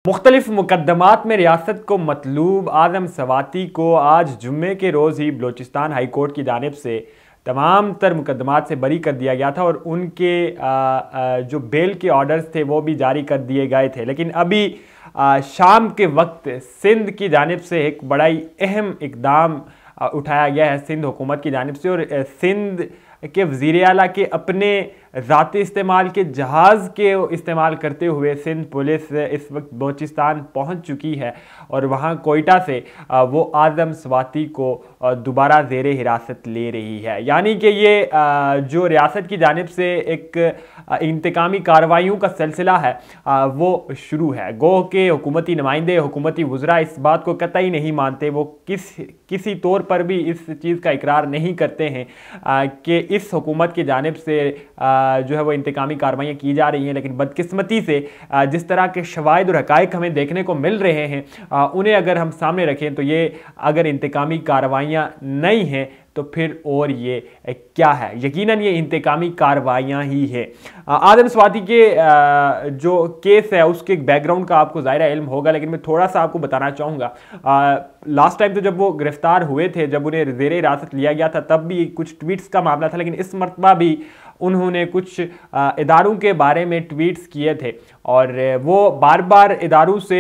मुख्तलिफ मुकदमात में रियासत को मतलूब आदम सवाती को आज जुम्मे के रोज़ ही बलोचिस्तान हाई कोर्ट की जानिब से तमाम तर मुकदमात से बरी कर दिया गया था और उनके जो बेल के ऑर्डर्स थे वो भी जारी कर दिए गए थे। लेकिन अभी शाम के वक्त सिंध की जानिब से एक बड़ा ही अहम इकदाम उठाया गया है सिंध हुकूमत की जानिब से, और सिंध के वज़ीर आला के अपने ज़ाती इस्तेमाल के जहाज़ के इस्तेमाल करते हुए सिंध पुलिस इस वक्त बलोचिस्तान पहुंच चुकी है और वहां कोयटा से वो आदम सवाती को दोबारा ज़ेर हिरासत ले रही है। यानी कि ये जो रियासत की जानिब से एक इंतकामी कार्रवाइयों का सिलसिला है वो शुरू है। गो के हुकूमती नुमाइंदे, हुकूमती वज़रा इस बात को कतई नहीं मानते, वो किसी तौर पर भी इस चीज़ का इकरार नहीं करते हैं कि इस हुकूमत की जानिब से जो है वो इंतकामी कार्रवाइयाँ की जा रही हैं। लेकिन बदकिस्मती से जिस तरह के शवाहिद और हक़ाइक़ हमें देखने को मिल रहे हैं उन्हें अगर हम सामने रखें तो ये अगर इंतकामी कार्रवाइयाँ नहीं हैं तो फिर और ये क्या है? यकीनन ये इंतकामी कार्रवाइयाँ ही है। आदम सवाती के जो केस है उसके बैकग्राउंड का आपको ज़ाहिर इल्म होगा, लेकिन मैं थोड़ा सा आपको बताना चाहूँगा। लास्ट टाइम तो जब वो गिरफ्तार हुए थे, जब उन्हें ज़ेर हिरासत लिया गया था, तब भी कुछ ट्वीट्स का मामला था, लेकिन इस मरतबा भी उन्होंने कुछ इदारों के बारे में ट्वीट्स किए थे और वो बार बार इदारों से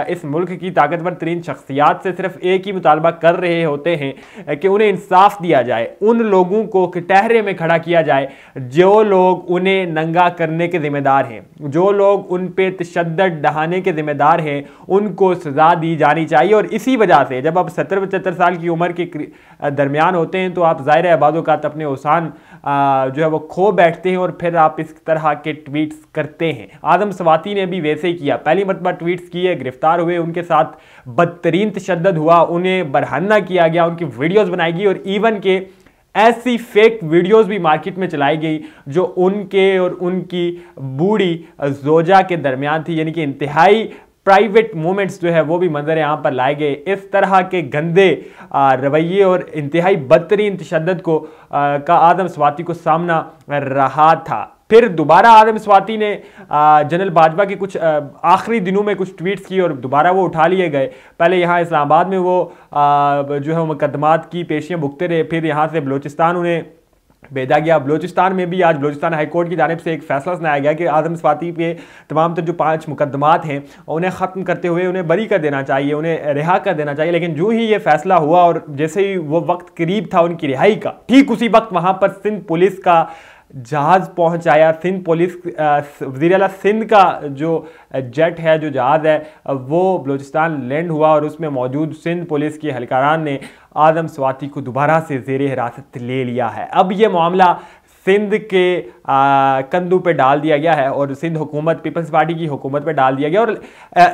इस मुल्क की ताकतवर तरीन शख्सियात से सिर्फ एक ही मुतालबा कर रहे होते हैं कि उन्हें इंसाफ दिया जाए, उन लोगों को कटहरे में खड़ा किया जाए जो लोग उन्हें नंगा करने के ज़िम्मेदार हैं, जो लोग उन पे तशद्दुद ढहाने के ज़िम्मेदार हैं, उनको सज़ा दी जानी चाहिए। और इसी वजह से जब आप 70-75 साल की उम्र के दरमियान होते हैं तो आप ज़ाहिर है बाज़-औक़ात अपने औसान जो है वो खो बैठते हैं और फिर आप इस तरह के ट्वीट्स करते हैं। आदम सवाती ने भी वैसे ही किया, पहली मरतबा ट्वीट्स किए, गिरफ्तार हुए, उनके साथ बदतरीन तशद्दुद हुआ, उन्हें बरहना किया गया, उनकी वीडियोस बनाई गई और इवन के ऐसी फेक वीडियोस भी मार्केट में चलाई गई जो उनके और उनकी बूढ़ी जोजा के दरमियान थी। यानी कि इंतहाई प्राइवेट मोमेंट्स जो है वो भी मंजर यहाँ पर लाए गए। इस तरह के गंदे रवैये और इंतहाई बदतरीन तशद्दुद को का आदम सवाती को सामना रहा था। फिर दोबारा आदम सवाती ने जनरल बाजवा के कुछ आखिरी दिनों में कुछ ट्वीट्स किए और दोबारा वो उठा लिए गए। पहले यहाँ इस्लामाबाद में वो जो है मुकदमात की पेशियाँ भुगते रहे, फिर यहाँ से बलोचिस्तान उन्हें भेजा गया। बलोचिस्तान में भी आज बलोचिस्तान हाई कोर्ट की जानिब से एक फैसला सुनाया गया कि आदम सवाती पे तमाम जो 5 मुकदमात हैं उन्हें ख़त्म करते हुए उन्हें बरी कर देना चाहिए, उन्हें रिहा कर देना चाहिए। लेकिन जो ही ये फैसला हुआ और जैसे ही वो वक्त करीब था उनकी रिहाई का, ठीक उसी वक्त वहाँ पर सिंध पुलिस का जहाज़ पहुंच आया। सिंध पुलिस वज़ीर आला सिंध का जो जेट है, जो जहाज़ है, वो बलोचिस्तान लैंड हुआ और उसमें मौजूद सिंध पुलिस के एहलकारान ने आदम सवाती को दोबारा से ज़ेर हिरासत ले लिया है। अब ये मामला सिंध के कंधों पे डाल दिया गया है और सिंध हुकूमत, पीपल्स पार्टी की हुकूमत पे डाल दिया गया। और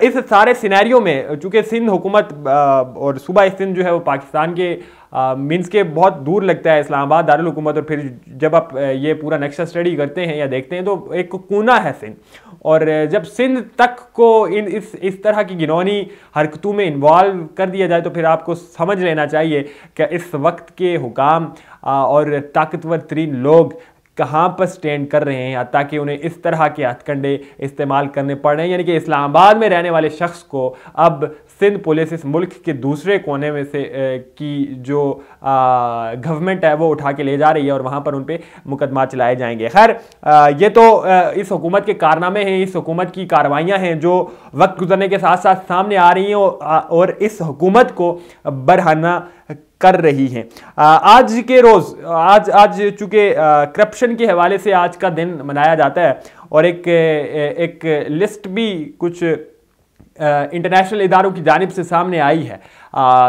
इस सारे सिनेरियो में चूँकि सिंध हुकूमत और सूबा सिंध जो है वो पाकिस्तान के मीन्स के बहुत दूर लगता है, इस्लामाबाद दारुल हुकूमत, और फिर जब आप ये पूरा नक्शा स्टडी करते हैं या देखते हैं तो एक कोना है सिंध। और जब सिंध तक को इस तरह की घिनौनी हरकतों में इन्वॉल्व कर दिया जाए तो फिर आपको समझ लेना चाहिए कि इस वक्त के हुकाम और ताकतवर तरीन लोग कहाँ पर स्टैंड कर रहे हैं ताकि उन्हें इस तरह के हथकंडे इस्तेमाल करने पड़ रहे हैं। यानी कि इस्लामाबाद में रहने वाले शख्स को अब सिंध पुलिस इस मुल्क के दूसरे कोने में से की जो गवर्नमेंट है वो उठा के ले जा रही है और वहाँ पर उन पर मुकदमा चलाए जाएंगे। खैर ये तो इस हुकूमत के कारनामे हैं, इस हुकूमत की कार्रवाइयाँ हैं जो वक्त गुजरने के साथ साथ सामने आ रही हैं और इस हुकूमत को बरहना कर रही हैं। आज के रोज़ आज चूँकि करप्शन के हवाले से आज का दिन मनाया जाता है और एक लिस्ट भी कुछ इंटरनेशनल इदारों की जानिब से सामने आई है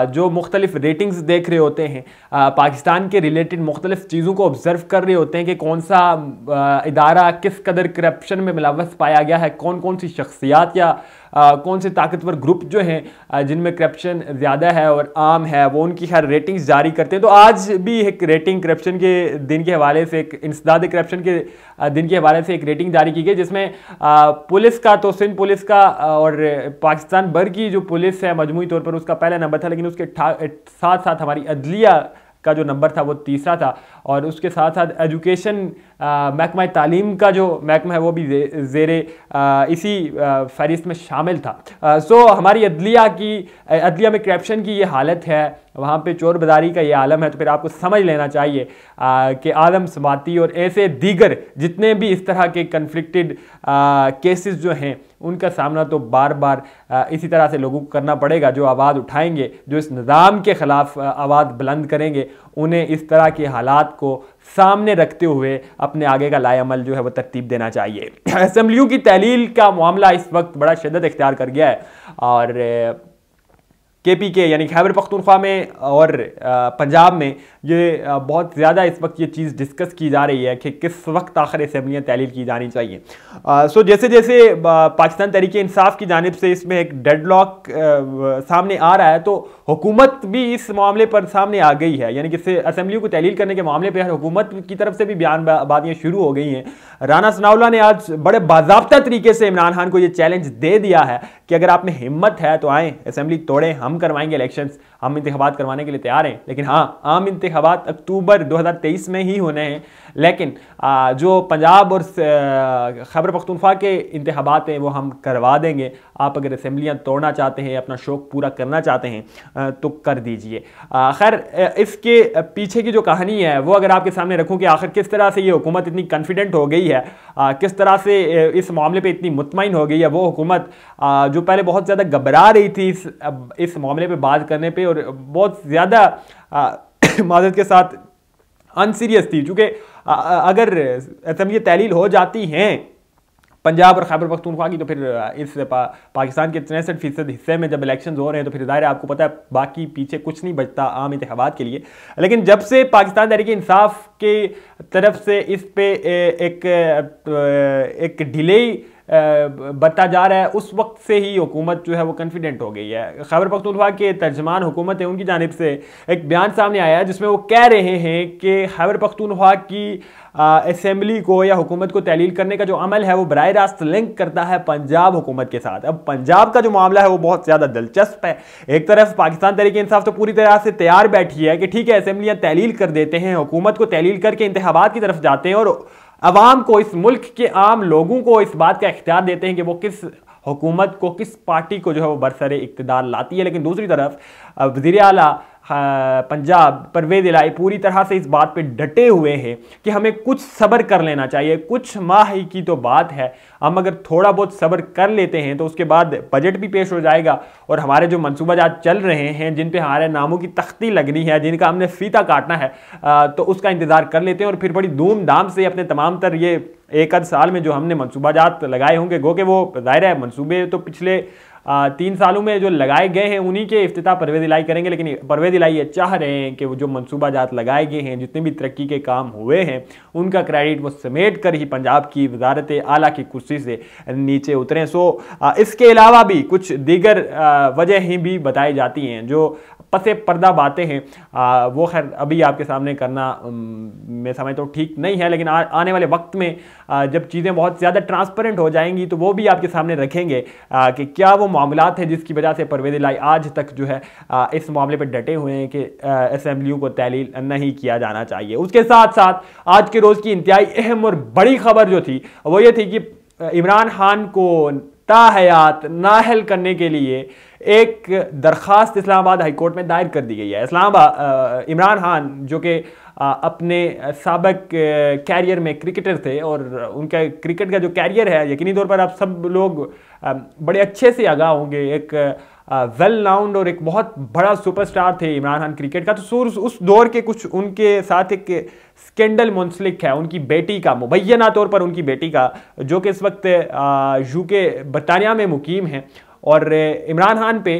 जो मुख्तलिफ रेटिंग्स देख रहे होते हैं, पाकिस्तान के रिलेटेड मुख्तलिफ चीज़ों को ऑब्ज़र्व कर रहे होते हैं कि कौन सा इदारा किस कदर करप्शन में मुलव्वस पाया गया है, कौन कौन सी शख्सियात या कौन से ताकतवर ग्रुप जो हैं जिनमें करप्शन ज़्यादा है और आम है, वो उनकी खैर रेटिंग्स जारी करते हैं। तो आज भी एक रेटिंग करप्शन के दिन के हवाले से, एक इंसदाद करप्शन के दिन के हवाले से एक रेटिंग जारी की गई जिसमें पुलिस का तो सिंध पुलिस का और पाकिस्तान भर की जो पुलिस है मजमूई तौर पर उसका पहला नंबर था, लेकिन उसके साथ साथ हमारी अदलिया का जो नंबर था वो तीसरा था, और उसके साथ साथ एजुकेशन महकमा तालीम का जो महकमा है वो भी ज़ेरे इसी फहरिस्त में शामिल था। सो हमारी अदलिया में करप्शन की ये हालत है, वहाँ पे चोर बाजारी का ये आलम है, तो फिर आपको समझ लेना चाहिए कि आदम समाती और ऐसे दीगर जितने भी इस तरह के कन्फ्लिक्टेड केसेस जो हैं उनका सामना तो बार बार इसी तरह से लोगों को करना पड़ेगा। जो आवाज़ उठाएंगे, जो इस निज़ाम के ख़िलाफ़ आवाज़ बुलंद करेंगे, उन्हें इस तरह के हालात को सामने रखते हुए अपने आगे का लाएअमल जो है वो तरतीब देना चाहिए। असम्बलियों की तहलील का मामला इस वक्त बड़ा शिद्दत इख्तियार कर गया है, और KPK यानी खैबर पख्तूनख्वा में और पंजाब में ये बहुत ज़्यादा इस वक्त ये चीज़ डिस्कस की जा रही है कि किस वक्त आखिर असम्बलियाँ तहलील की जानी चाहिए। सो जैसे जैसे पाकिस्तान तहरीक इंसाफ की जानिब से इसमें एक डेडलॉक सामने आ रहा है, तो हुकूमत भी इस मामले पर सामने आ गई है, यानी कि असम्बलियों को तहलील करने के मामले पर हुकूमत की तरफ से भी बयानबाजियाँ शुरू हो गई हैं। राना सनाउल्लाह ने आज बड़े बाज़ाब्ता तरीके से इमरान खान को ये चैलेंज दे दिया है कि अगर आप में हिम्मत है तो आएँ, असम्बली तोड़ें, हम करवाएंगे इलेक्शंस, हम इंतखाबात करवाने के लिए तैयार हैं। लेकिन हाँ, आम इंतखाबात अक्टूबर 2023 में ही होने हैं, लेकिन जो पंजाब और खैबर पख्तूनख्वा के इंतखाबात हैं वो हम करवा देंगे। आप अगर असम्बलियाँ तोड़ना चाहते हैं, अपना शौक़ पूरा करना चाहते हैं तो कर दीजिए। खैर, इसके पीछे की जो कहानी है वो अगर आपके सामने रखूँ कि आखिर किस तरह से ये हुकूमत इतनी कॉन्फिडेंट हो गई है, किस तरह से इस मामले पर इतनी मुतमईन हो गई है। वो हुकूमत जो पहले बहुत ज़्यादा घबरा रही थी इस मामले पे बात करने पे, और बहुत ज़्यादा माज़रत के साथ अनसीरियस थी, चूँकि अगर असम्बली तहलील हो जाती हैं पंजाब और खैबर पख्तूनख्वा की, तो फिर इस पाकिस्तान के 63% हिस्से में जब इलेक्शन हो रहे हैं तो फिर ज़ाहिर है आपको पता है बाकी पीछे कुछ नहीं बचता आम इंतखाबात के लिए। लेकिन जब से पाकिस्तान तहरीक इंसाफ के तरफ से इस पे एक डिले बढ़ता जा रहा है, उस वक्त से ही हुकूमत जो है वो कॉन्फिडेंट हो गई है। खैबर पख्तूनख्वा के तर्जमान हुकूमत है, उनकी जानिब से एक बयान सामने आया है जिसमें वो कह रहे हैं कि खैबर पख्तूनख्वा की असम्बली को या हुकूमत को तहलील करने का जो अमल है वो बराह रास्त लिंक करता है पंजाब हुकूमत के साथ। अब पंजाब का जो मामला है वो बहुत ज़्यादा दिलचस्प है। एक तरफ पाकिस्तान तहरीक इंसाफ तो पूरी तरह से तैयार बैठी है कि ठीक है, असम्बलियाँ तहलील कर देते हैं, हुकूमत को तहलील करके इंतखाबात की तरफ जाते हैं और अवाम को, इस मुल्क के आम लोगों को इस बात का इख्तियार देते हैं कि वो किस हुकूमत को, किस पार्टी को जो है वो बरसरे इक़्तिदार लाती है। लेकिन दूसरी तरफ वज़ीर आला पंजाब परवेज़ इलाही पूरी तरह से इस बात पे डटे हुए हैं कि हमें कुछ सब्र कर लेना चाहिए। कुछ माह ही की तो बात है, हम अगर थोड़ा बहुत सब्र कर लेते हैं तो उसके बाद बजट भी पेश हो जाएगा और हमारे जो मनसूबाजात चल रहे हैं, जिन पे हमारे नामों की तख्ती लगनी है, जिनका हमने फीता काटना है, तो उसका इंतज़ार कर लेते हैं और फिर बड़ी धूमधाम से अपने तमाम तर ये एक आध साल में जो हमने मनसूबाजात लगाए होंगे, गो के वो ज़ाहिर है मनसूबे तो पिछले 3 सालों में जो लगाए गए हैं उन्हीं के इफ्तिताह परवेज़ इलाही करेंगे। लेकिन परवेज़ इलाही ये चाह रहे हैं कि वो जो मनसूबाजात लगाए गए हैं, जितने भी तरक्की के काम हुए हैं, उनका क्रेडिट वो समेट कर ही पंजाब की वजारत आला की कुर्सी से नीचे उतरें। सो इसके अलावा भी कुछ दीगर वजहें भी बताई जाती हैं जो पसे पर्दा बातें हैं, वो खैर अभी आपके सामने करना मैं समझता हूँ ठीक नहीं है। लेकिन आने वाले वक्त में जब चीज़ें बहुत ज़्यादा ट्रांसपेरेंट हो जाएंगी तो वो भी आपके सामने रखेंगे कि क्या वो मामलात हैं जिसकी वजह से परवेज़ इलाही आज तक जो है इस मामले पर डटे हुए हैं कि असम्बलियों को तहलील नहीं किया जाना चाहिए। उसके साथ साथ आज के रोज़ की इंतहाई अहम और बड़ी खबर जो थी वो ये थी कि इमरान खान को ताहयात नाअहल करने के लिए एक दरख्वास्त इस्लामाबाद हाई कोर्ट में दायर कर दी गई है। इमरान खान जो कि अपने साबिक कैरियर में क्रिकेटर थे और उनका क्रिकेट का जो कैरियर है यकीनी तौर पर आप सब लोग बड़े अच्छे से आगाह होंगे, एक वेल नाउंड और एक बहुत बड़ा सुपरस्टार थे इमरान खान क्रिकेट का। तो उस दौर के कुछ उनके साथ एक स्कैंडल मुंसलिक है उनकी बेटी का, मुबैना तौर पर उनकी बेटी का, जो कि इस वक्त यूके बरतानिया में मुकीम है। और इमरान खान पे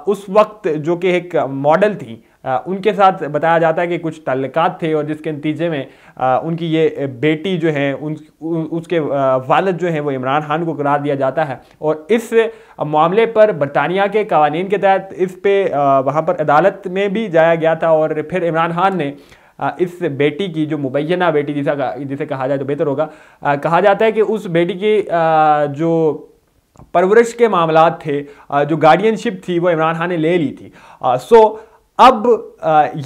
उस वक्त जो कि एक मॉडल थी, उनके साथ बताया जाता है कि कुछ ताल्लुकात थे और जिसके नतीजे में उनकी ये बेटी जो है उसके वालिद जो हैं वो इमरान खान को करार दिया जाता है। और इस मामले पर बरतानिया के कवानीन के तहत इस पे वहाँ पर अदालत में भी जाया गया था और फिर इमरान खान ने इस बेटी की, जो मुबैना बेटी जिसे कहा जाए तो बेहतर होगा, कहा जाता है कि उस बेटी की जो परवरिश के मामलात थे, जो गार्डियनशिप थी, वो इमरान खान ने ले ली थी। सो अब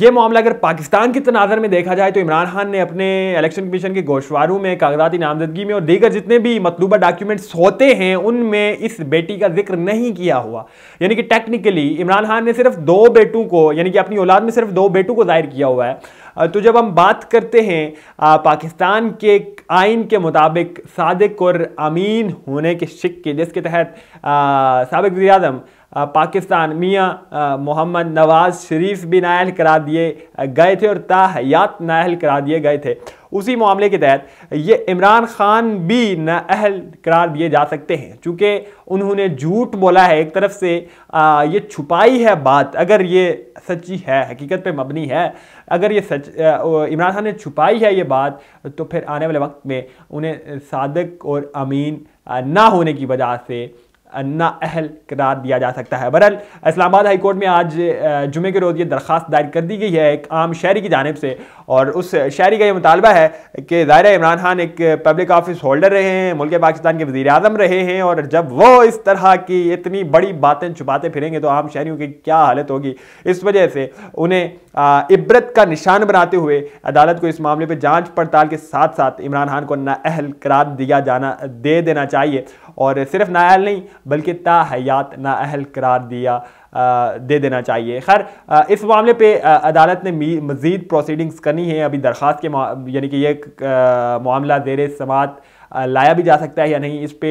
ये मामला अगर पाकिस्तान की तनाज़र में देखा जाए तो इमरान खान ने अपने इलेक्शन कमीशन के गोशवारों में, कागजाती नामजदगी में और दीगर जितने भी मतलूबा डॉक्यूमेंट्स होते हैं उनमें इस बेटी का जिक्र नहीं किया हुआ। यानी कि टेक्निकली इमरान खान ने सिर्फ 2 बेटों को, यानी कि अपनी औलाद में सिर्फ 2 बेटों को जाहिर किया हुआ है। तो जब हम बात करते हैं पाकिस्तान के आइन के मुताबिक सादिक और अमीन होने के शिक के, जिसके तहत साबिक वज़ीर आज़म पाकिस्तान मियाँ मोहम्मद नवाज शरीफ भी नाअहल करार दिए गए थे और ताहयात नाअहल करार दिए गए थे, उसी मामले के तहत ये इमरान खान भी नाअहल करार दिए जा सकते हैं। चूँकि उन्होंने झूठ बोला है, एक तरफ से ये छुपाई है बात, अगर ये सच्ची है, हकीकत पे मबनी है, अगर ये सच इमरान खान ने छुपाई है ये बात, तो फिर आने वाले वक्त में उन्हें सादिक और अमीन ना होने की वजह से नाअहल करार दिया जा सकता है। बहरहाल इस्लामाबाद हाई कोर्ट में आज जुमे के रोज़ ये दरख्वास्त दायर कर दी गई है एक आम शहरी की जानिब से, और उस शहरी का ये मुतालबा है कि ज़ाहिर है इमरान खान एक पब्लिक ऑफिस होल्डर रहे हैं, मुल्क पाकिस्तान के वज़ीर आज़म रहे हैं, और जब वो इस तरह की इतनी बड़ी बातें छुपाते फिरेंगे तो आम शहरियों की क्या हालत होगी। इस वजह से उन्हें इबरत का निशान बनाते हुए अदालत को इस मामले पर जाँच पड़ताल के साथ साथ इमरान खान को नाअहल करार दे देना चाहिए, और सिर्फ नाअहल नहीं बल्कि ताहयात नाअहल करार दे देना चाहिए। खैर इस मामले पे अदालत ने मज़ीद प्रोसीडिंग्स करनी है। अभी दरख्वास्त के यानी कि ये मामला ज़ेर समाअत लाया भी जा सकता है या नहीं, इस पे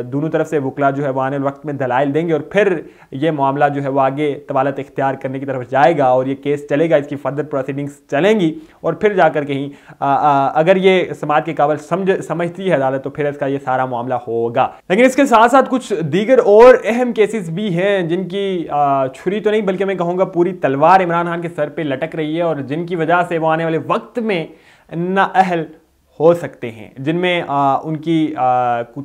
दोनों तरफ से वकला जो है वो आने वक्त में दलाइल देंगे और फिर ये मामला जो है वो आगे तवालत इख्तियार करने की तरफ जाएगा और ये केस चलेगा, इसकी फर्दर प्रोसीडिंग्स चलेंगी, और फिर जाकर कहीं अगर ये समाअत के काबिल समझती है अदालत तो फिर इसका ये सारा मामला होगा। लेकिन इसके साथ साथ कुछ दीगर और अहम केसेस भी हैं जिनकी छुरी तो नहीं बल्कि मैं कहूँगा पूरी तलवार इमरान खान के सर पर लटक रही है, और जिनकी वजह से वो आने वाले वक्त में नाअहल हो सकते हैं, जिनमें उनकी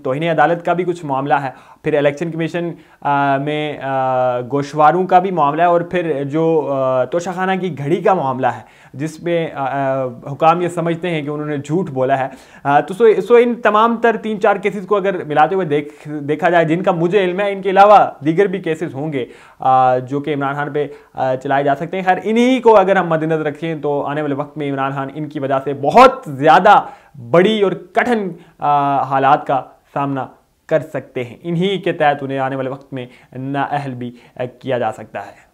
तौहीन अदालत का भी कुछ मामला है, फिर इलेक्शन कमीशन में गोशवारों का भी मामला है, और फिर जो तोशाखाना की घड़ी का मामला है जिसमें हुकाम ये समझते हैं कि उन्होंने झूठ बोला है। तो इन तमाम तर 3-4 केसेस को अगर मिलाते हुए देखा जाए, जिनका मुझे इल्म है, इनके अलावा दीगर भी केसेस होंगे जो कि इमरान खान पे चलाए जा सकते हैं। खैर इन्हीं को अगर हम मद्देनजर रखें तो आने वाले वक्त में इमरान खान इनकी वजह से बहुत ज़्यादा बड़ी और कठिन हालात का सामना कर सकते हैं। इन्हीं के तहत उन्हें आने वाले वक्त में नाअहल भी किया जा सकता है।